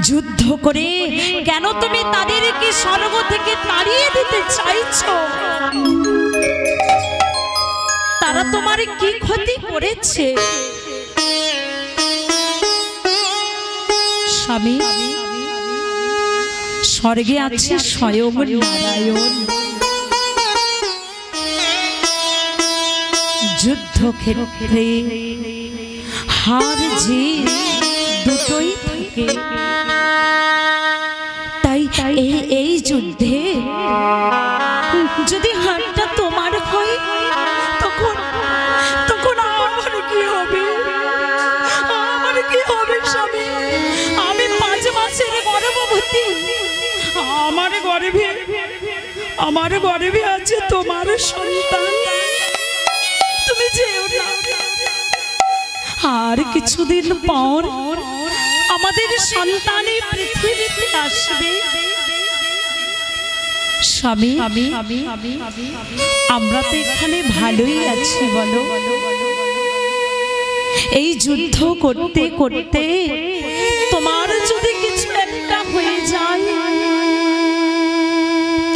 যুদ্ধ করে কেন তুমি তাদেরকে স্বর্গ থেকে তাড়িয়ে দিতে চাইছো? তারা তোমার কি ক্ষতি করেছে? স্বামী, স্বর্গে আছে স্বয়ং নারায়ণ। যুদ্ধক্ষেত্রে হার জিত দুটোই থাকে। তাই এই যুদ্ধে যদি হারটা তোমার হয়, তখন আমার কি হবে? আমার কি হবে স্বামী? আমি 5 মাসের গর্ভবতী। আমার গর্ভে আছে তোমার সন্তান। তুমি যেও না। আর কিছুদিন পর আমাদের সন্তানই পৃথিবীতে আসবে। স্বামী, আমরা তো এখানে ভালোই আছি বলো। এই যুদ্ধ করতে করতে তোমার যদি কিছু একটা হয়ে যায়,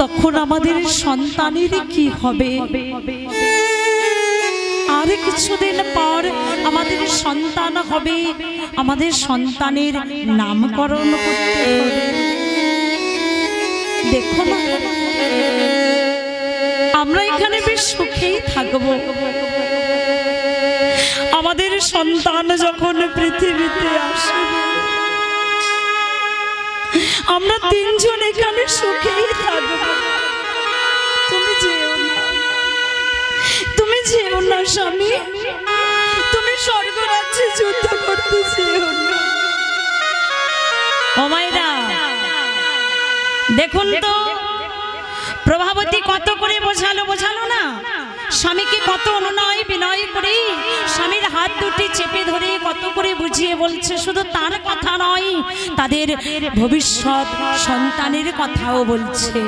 তখন আমাদের সন্তানের কি হবে? আর কিছুদিন পর আমাদের সন্তান হবে, আমাদের সন্তানের নামকরণ করতে হবে। দেখো না, আমরা এখানে বেশ সুখেই থাকবো। আমাদের সন্তান যখন পৃথিবীতে আসবে, আমরা 3 জন এখানে সুখেই থাকবো। তুমি যেও না, তুমি যেও না স্বামী। তুমি স্বর্গ রাজ্যে যুদ্ধ করতে যেও না। ও মায়েরা, দেখুন তো প্রভাবতী কত করে বোঝালো না? স্বামীকে কত অনুনয় বিনয় করে স্বামীর হাত দুটি চেপে ধরে কত করে বুঝিয়ে বলছে। শুধু তার কথা নয়, তাদের ভবিষ্যৎ সন্তানের কথাও বলছে।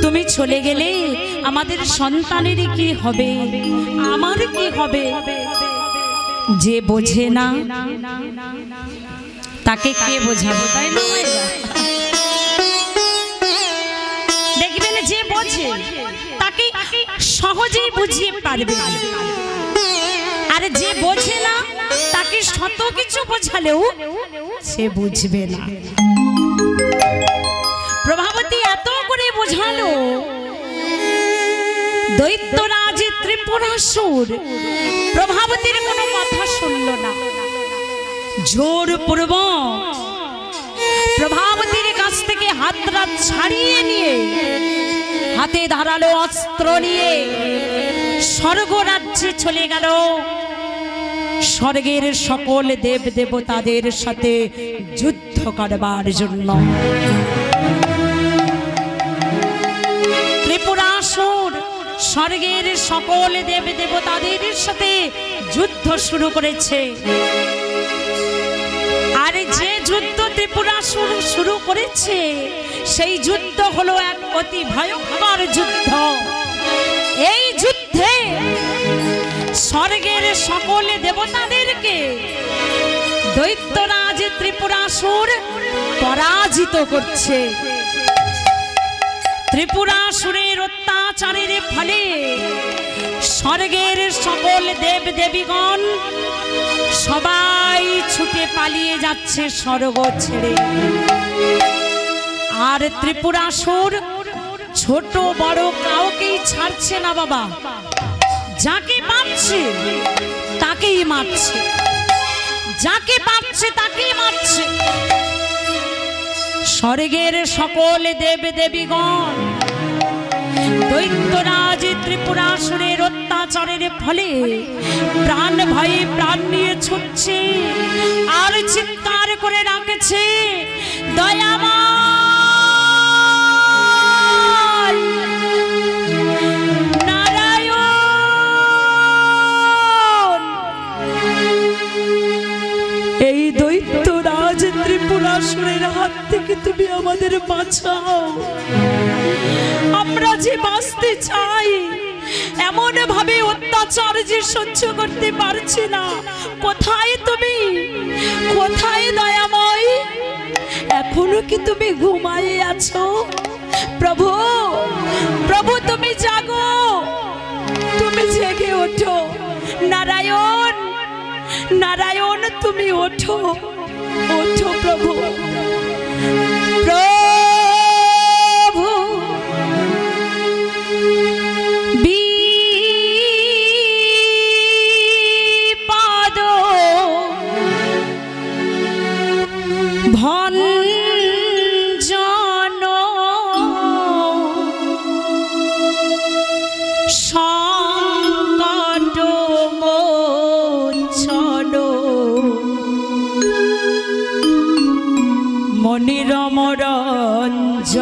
তুমি চলে গেলে আমাদের সন্তানের কি হবে, আমার কি হবে? যে বোঝে না তাকে কে বোঝাবো, তাই না? দেখবেন যে বোঝে তাকে সহজেই বুঝিয়ে পারবে, আর যে বোঝে না তাকে শত কিছু বোঝালেও সে বুঝবে না। প্রভাবতী এত করে বোঝালো, দৈত্যরাজ ত্রিপুরাসুর প্রভা প্রভাবতীর কোনো কথা শুনল না। জোর পূর্ব প্রভাবতীর কাছ থেকে হাতটা ছাড়িয়ে নিয়ে হাতে ধারালো অস্ত্র নিয়ে স্বর্গ রাজ্যে চলে গেল স্বর্গের সকল দেব দেবতাদের সাথে যুদ্ধ করবার জন্য। ত্রিপুরাসুর স্বর্গের সকল দেব দেবতাদের সাথে যুদ্ধ শুরু করেছে। আর যে যুদ্ধ ত্রিপুরাসুর শুরু করেছে সেই যুদ্ধ হলো এক অতি ভয়ঙ্কর যুদ্ধ। এই যুদ্ধে স্বর্গের সকল দেবতাদেরকে দৈত্যরাজ ত্রিপুরাসুর পরাজিত করছে। ত্রিপুরাসুরের অত্যাচারের ফলে স্বর্গের সকল দেব দেবীগণ সবাই ছুটে পালিয়ে যাচ্ছে স্বর্গ ছেড়ে। আর ত্রিপুরাসুর ছোট বড় কাউকেই ছাড়ছে না বাবা, যাকে পাচ্ছে তাকেই মারছে, যাকে পাচ্ছে তাকেই মারছে। স্বর্গের সকল দেব দেবীগণ দৈত্যরাজ ত্রিপুরাসুরের অত্যাচারের ফলে প্রাণ ভয়ে প্রাণ নিয়ে ছুটছে আর চিৎকার করে ডাকছে, দয়াময় নারায়ণ, এই দৈত্যরাজ ত্রিপুরাসুরের হাত থেকে তুমি আমাদের বাঁচাও। আমরা যে বাঁচতে চাই, এমন ভাবে অত্যাচার যে সহ্য করতে পারছি না। কোথায় তুমি, কোথায় দয়াময়? এখনো কি তুমি ঘুমায়ে আছো? প্রভু, প্রভু তুমি জাগো, তুমি জেগে ওঠো। নারায়ণ, নারায়ণ তুমি ওঠো, ওঠো প্রভু। প্রভু বিপদ ভঞ্জন সংকট মোচন মনিরম রঞ্জন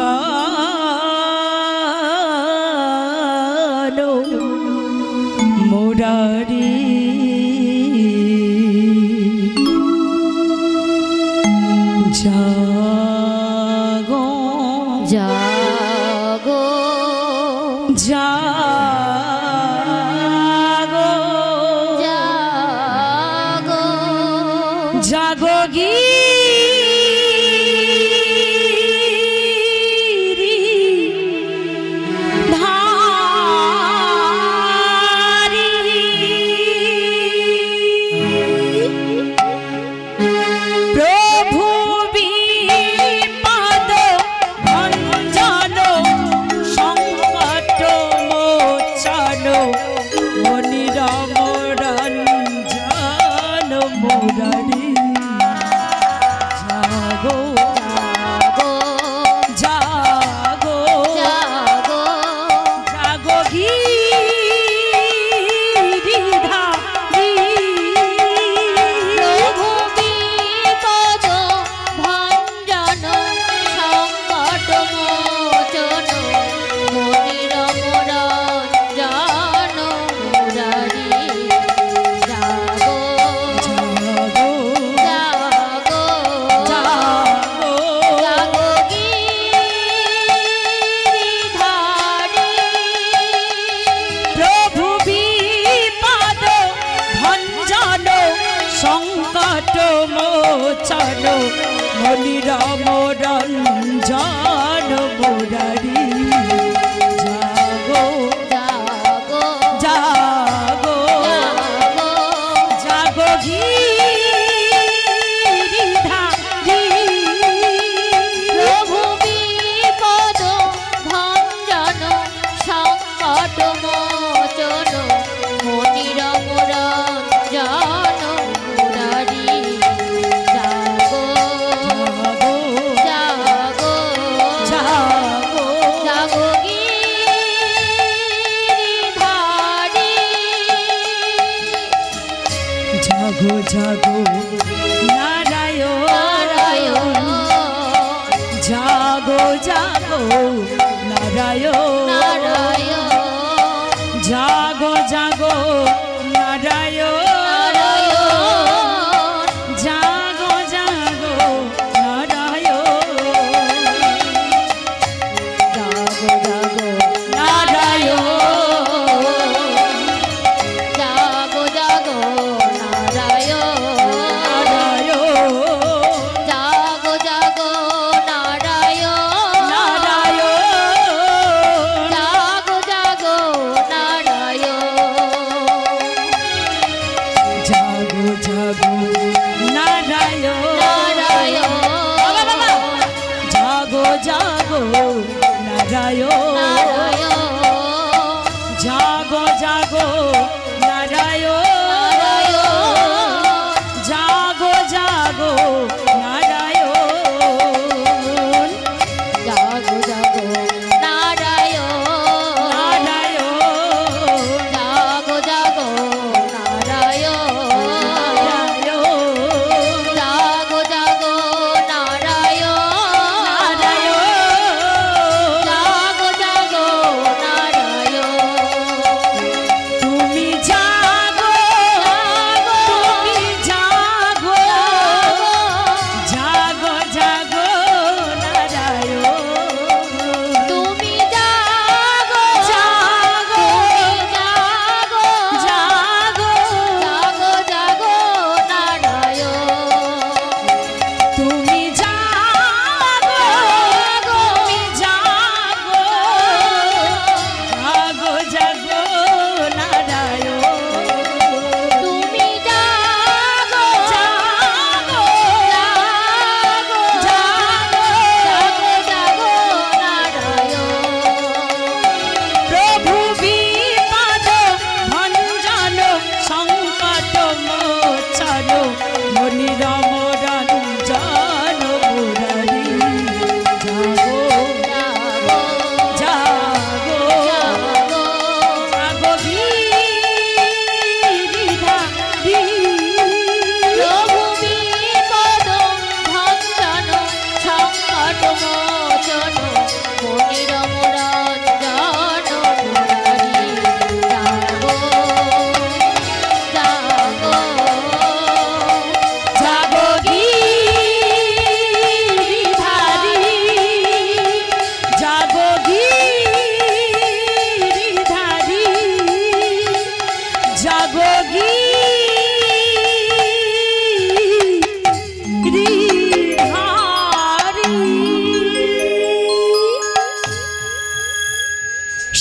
মুরারি জাগো জাগো জাগো জাগো জাগো গিরি ধারি প্রভু বিপদ ভঞ্জন সংকট মোচন মনিরম রঞ্জন মুরারি জাগো জাগো জাগো জাগো জাগো গিরিধারী প্রভু বিপদ ভঞ্জন সংকট মোচন মনিরম রঞ্জন মুরারি জাগো জাগো জাগো জাগো জাগো গিরিধারী প্রভু বিপদ ভঞ্জন সংকট মোচন মনিরম রঞ্জন মুরারি জাগো জাগো জাগো জাগো জাগো গিরিধারী প্রভু বিপদ ভঞ্জন সংকট মোচন মনিরম রঞ্জন জাগো জাগো নারায়ণ নারায়ণ জাগো জাগো নারায়ণ নারায়ণ জাগো জাগো নারায়ণ জাগো জাগো নারায়ণ জাগো জাগো নারায়ণ জাগো জাগো নারায়ণ জাগো জাগো নারায়ণ জাগো জাগো নারায়ণ জাগো জাগো নারায়ণ নারায়ণ জাগো জাগো নারায়ণ নারায়ণ জাগো জাগো নারায়ণ জাগো জাগো নারায়ণ জাগো জাগো নারায়ণ জাগো জাগো নারায়ণ জাগো জাগো নারায়ণ জাগো জাগো নারায়ণ তুমি জাগো তুমি জাগো জাগো জাগো নারায়ণ তুমি জাগো জাগো জাগো জাগো জাগো জাগো নারায়ণ তুমি জাগো তুমি জাগো জাগো জাগো নারায়ণ তুমি জাগো জাগো জাগো জাগো নারায়ণ প্রভু বিপদ ভঞ্জন সংকট মোচন মনিরম রঞ্জন মুরারি জাগো জাগো জাগো গিরিধারী প্রভু বিপদ ভঞ্জন সংকট মোচন মনিরম রঞ্জন মুরারি জাগো জাগো জাগো গিরিধারী জাগো গিরিধারী জাগো গিরিধারী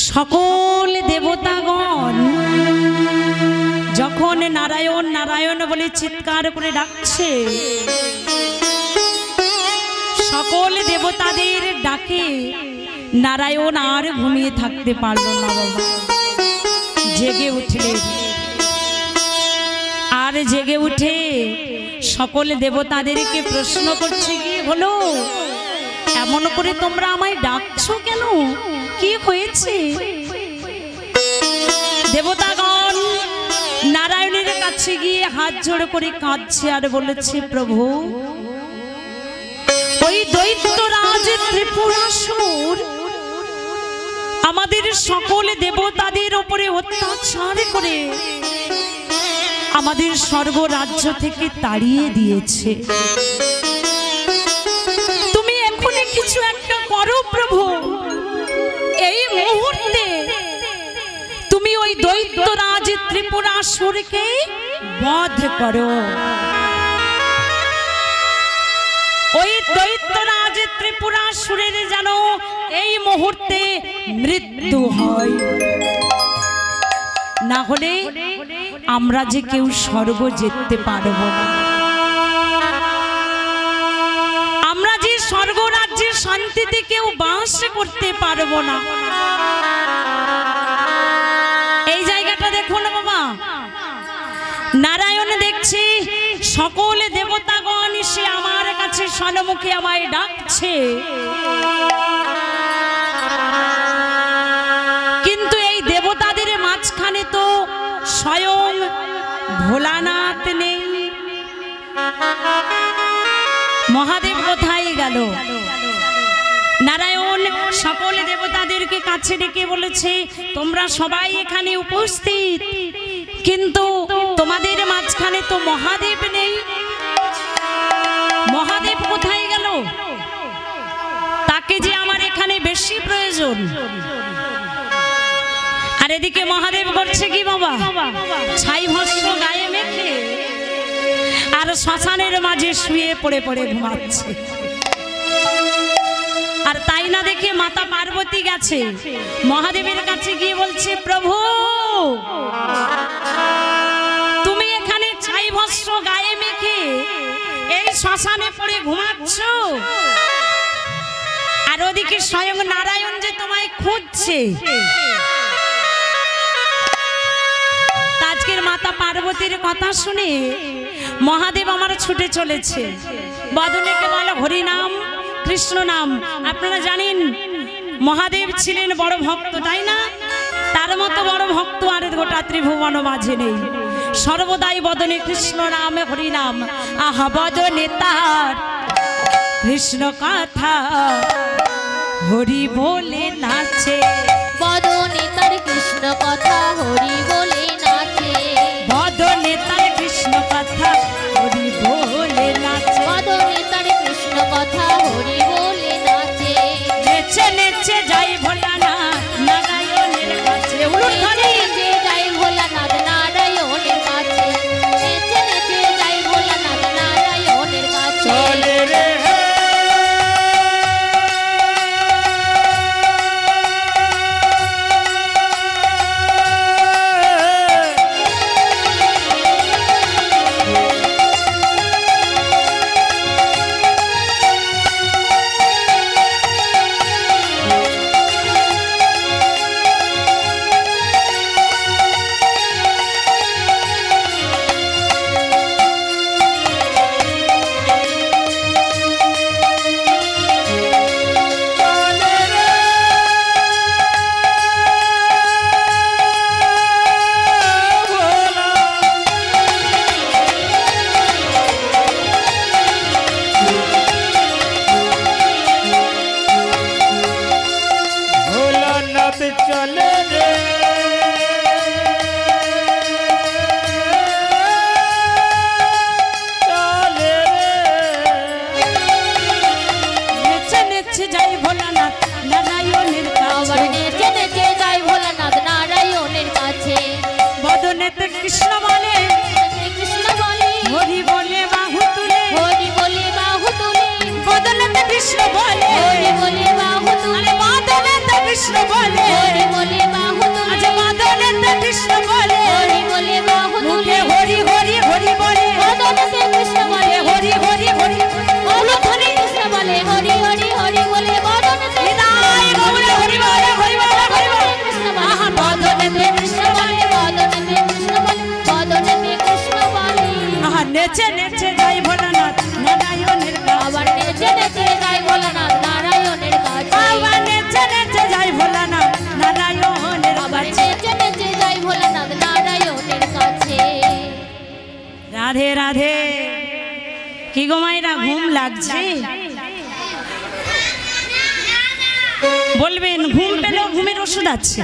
সকল দেবতাগণ যখন নারায়ণ নারায়ণ বলে চিৎকার করে ডাকছে, সকল দেবতাদের ডাকে নারায়ণ আর ঘুমিয়ে থাকতে পারল না বাবা, জেগে উঠলেন। আর জেগে উঠে সকল দেবতাদেরকে প্রশ্ন করছে, কি হলো, এমন করে তোমরা আমায় ডাকছো কেন, কি হয়েছে? দেবতাগণ নারায়ণের কাছে গিয়ে হাত জোড় করে কাঁদছে আর বলেছে, প্রভু ওই দৈত্যরাজ ত্রিপুরাসুর আমাদের সকল দেবতাদের উপরে অত্যাচার করে আমাদের স্বর্গ রাজ্য থেকে তাড়িয়ে দিয়েছে। তুমি এখনই কিছু একটা করো প্রভু, এই মুহূর্তে তুমি ওই দৈত্যরাজ ত্রিপুরাসুরকে বধ করো। ওই দৈত্যরাজ ত্রিপুরাসুরের যেন এই মুহূর্তে মৃত্যু হয়, না হলে আমরা যে কেউ স্বর্গ যেতে পারবো না, আমরা যে স্বর্গ রাজ্যে শান্তিতে কেউ বাস করতে পারবো না। এই জায়গাটা দেখুন বাবা, নারায়ণ দেখছি সকল দেবতাগণ এসে আমার কাছে সম্মুখে আমায় ডাকছে, কিন্তু এই দেবতাদের মাঝখানে তো স্বয়ং ভোলানাথ নেই, মহাদেব কোথায় গেল? নারায়ণ সকল দেবতাদেরকে কাছে ডেকে বলেছে, তোমরা সবাই এখানে উপস্থিত, কিন্তু তোমাদের মাঝখানে তো মহাদেব নেই। মহাদেব কোথায় গেল? তাকে যে আমার এখানে বেশি প্রয়োজন। আর এদিকে মহাদেব করছে কি বাবা? ছাই ভস্ম গায়ে মেখে আর শ্মশানের মাঝে শুয়ে পড়ে পড়ে ঘুমাচ্ছে। আর তাই না দেখে মাতা পার্বতী গেছে মহাদেবের কাছে গিয়ে বলছে, প্রভু তুমি এখানে ছাই ভস্ম গায়ে মেখে এই শ্মশানে পড়ে ঘুমাচ্ছ, আর ওদিকে স্বয়ং নারায়ণ যে তোমায় খুঁজছে। আজকের মাতা পার্বতীর কথা শুনে মহাদেব আমার ছুটে চলেছে। বদনেকে বলো হরি নাম কৃষ্ণ নাম। আপনারা জানেন মহাদেব ছিলেন বড় ভক্ত, তাই না? তার মতো বড় ভক্ত আর গোটা ত্রিভুবন মাঝে নেই। সর্বদাই বদনে কৃষ্ণ নাম হরি নাম। আহা বদনে তার কৃষ্ণ কথা হরি বলে নাচে, বদনে তার কৃষ্ণ কথা হরি বলে নাচে, বদনে তার কৃষ্ণ কথা হরি বলে নাচে, বদনে তার কৃষ্ণ কথা হরি বলে নাচে। নেচে নেচে যাই ভোলানাথ নারায়ণের কাছে। উলুধ্বনি। নেচে যাই ভোলানাথ নারায়ণের কাছে, নেচে নেচে যাই ভোলানাথ নারায়ণের কাছে। চলে রে ভোলানাথ চলে রে চলে রে। নেচে নেচে যাই ভোলানাথ নারায়ণের আবার কাছে। নেচে নেচে যাই ভোলানাথ নারায়ণের কাছে। বদনেতে কৃষ্ণ বলে কৃষ্ণ বলে হরি বলে বাহু তুলে, হরি বলে বাহু তুলে, বদনেতে কৃষ্ণ বলে হরি বলে বাহু তুলে, বদনেতে কৃষ্ণ বলে, হরি বলে বাহু তুলে, আজ বদনেতে কৃষ্ণ বলে, হরি বলে বাহু মুখে তুলে, হরি হরি হরি বলে, বদনেতে কৃষ্ণ বলে হরি হরি হরি বদনেতে কৃষ্ণ বলে হরি হরি হরি বলে, বদনেতে নিতাই গৌর হরি বলে হরি বলে হরি বলে। কৃষ্ণ বলে, আহা বদনেতে কৃষ্ণ বলে, বদনেতে কৃষ্ণ বলে, বদনেতে কৃষ্ণ বলে। আহা নেচে নেচে যাই ভোলানাথ নারায়ণের আবার কাছে। নেচে নেচে যাই ভোলানাথ নারায়ণের কাছে, আবার নেচে নেচে যাই ভোলানাথ নারায়ণের আবার কাছে। নেচে নেচে যাই ভোলানাথ নারায়ণের কাছে। রাধে রাধে। কি গো মায়েরা ঘুম লাগছে? বলবেন ঘুম পেলেও ঘুমের ওষুধ আছে।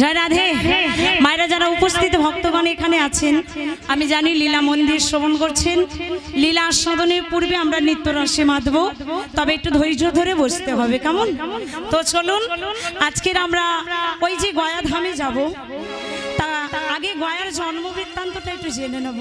জয় রাধে। মায়েরা যারা উপস্থিত ভক্তগণ এখানে আছেন, আমি জানি লীলা মন্দির শ্রবণ করছেন। লীলা আস্বাদনের পূর্বে আমরা নৃত্য রসে মাতব, তবে একটু ধৈর্য ধরে বসতে হবে, কেমন? তো চলুন আজকের আমরা ওই যে গয়া ধামে যাব, তা আগে গয়ার জন্ম বৃত্তান্তটা একটু জেনে নেব।